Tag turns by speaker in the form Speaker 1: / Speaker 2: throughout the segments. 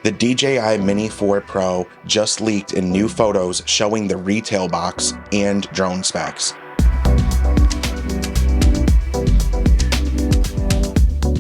Speaker 1: The DJI Mini 4 Pro just leaked in new photos showing the retail box and drone specs.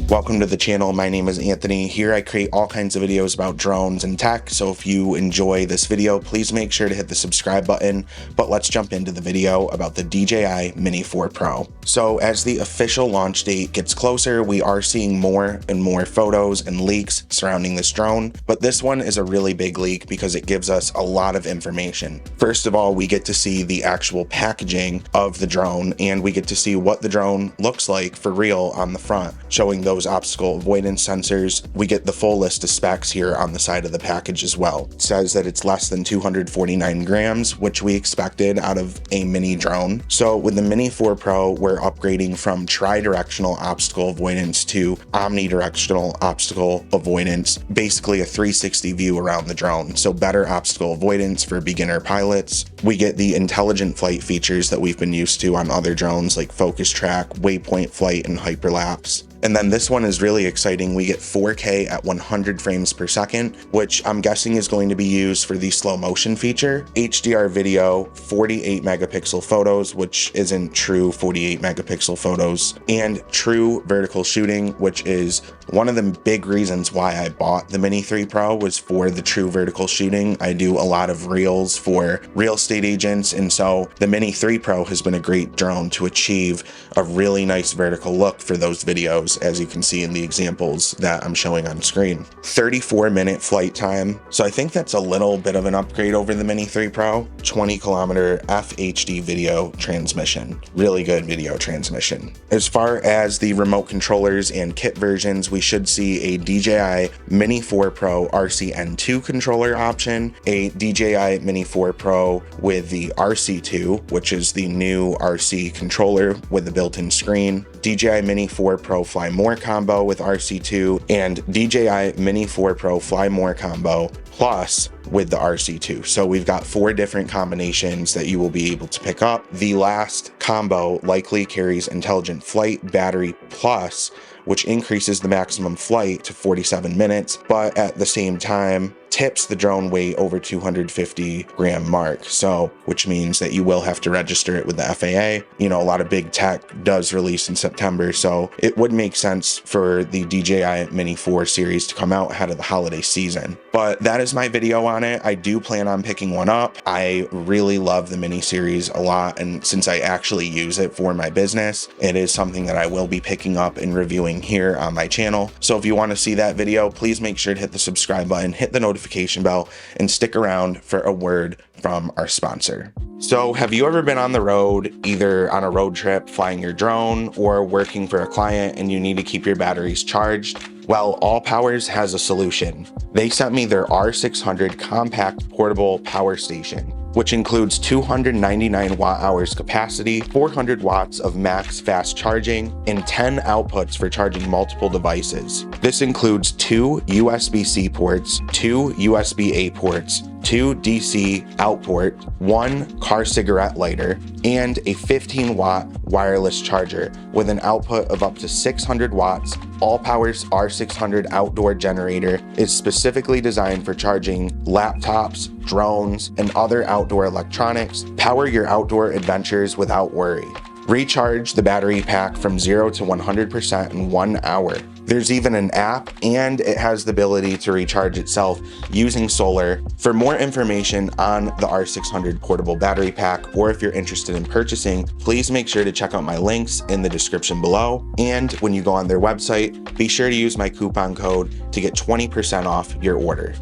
Speaker 1: Welcome to the channel. My name is Anthony. Here I create all kinds of videos about drones and tech, so if you enjoy this video, please make sure to hit the subscribe button. But let's jump into the video about the DJI Mini 4 Pro. So as the official launch date gets closer, we are seeing more and more photos and leaks surrounding this drone, but this one is a really big leak because it gives us a lot of information. First of all, we get to see the actual packaging of the drone, and we get to see what the drone looks like for real on the front, showing those obstacle avoidance sensors. We get the full list of specs here on the side of the package as well. It says that it's less than 249 grams, which we expected out of a mini drone. So with the Mini 4 Pro, we're upgrading from tri-directional obstacle avoidance to omnidirectional obstacle avoidance, basically a 360 view around the drone. So better obstacle avoidance for beginner pilots. We get the intelligent flight features that we've been used to on other drones like focus track, waypoint flight, and hyperlapse. And then this one is really exciting. We get 4K at 100 frames per second, which I'm guessing is going to be used for the slow motion feature. HDR video, 48 megapixel photos, which isn't true 48 megapixel photos, and true vertical shooting, which is one of the big reasons why I bought the Mini 3 Pro was for the true vertical shooting. I do a lot of reels for real estate agents, and so the Mini 3 Pro has been a great drone to achieve a really nice vertical look for those videos, as you can see in the examples that I'm showing on screen. 34-minute flight time, so I think that's a little bit of an upgrade over the Mini 3 Pro. 20-kilometer FHD video transmission. Really good video transmission. As far as the remote controllers and kit versions, we should see a DJI Mini 4 Pro RCN2 controller option, a DJI Mini 4 Pro with the RC2, which is the new RC controller with the built-in screen, DJI Mini 4 Pro Fly More combo with RC2, and DJI Mini 4 Pro Fly More combo plus with the RC2. So we've got 4 different combinations that you will be able to pick up. The last combo likely carries Intelligent Flight Battery Plus, which increases the maximum flight to 47 minutes, but at the same time tips the drone weight over 250 gram mark. So, which means that you will have to register it with the FAA. You know, a lot of big tech does release in September, so it would make sense for the DJI Mini 4 series to come out ahead of the holiday season. But that is my video on it. I do plan on picking one up. I really love the Mini series a lot, and since I actually use it for my business, it is something that I will be picking up and reviewing here on my channel. So if you want to see that video, please make sure to hit the subscribe button, hit the notification bell, and stick around for a word from our sponsor. So have you ever been on the road, either on a road trip, flying your drone, or working for a client and you need to keep your batteries charged? Well, All Powers has a solution. They sent me their R600 compact portable power station, which includes 299 watt-hours capacity, 400 watts of max fast charging, and 10 outputs for charging multiple devices. This includes 2 USB-C ports, 2 USB-A ports, 2 DC output, 1 car cigarette lighter, and a 15-watt wireless charger with an output of up to 600 watts. All Power's R600 outdoor generator is specifically designed for charging laptops, drones, and other outdoor electronics. Power your outdoor adventures without worry. Recharge the battery pack from 0 to 100% in 1 hour. There's even an app, and it has the ability to recharge itself using solar. For more information on the R600 portable battery pack, or if you're interested in purchasing, please make sure to check out my links in the description below. And when you go on their website, be sure to use my coupon code to get 20% off your order.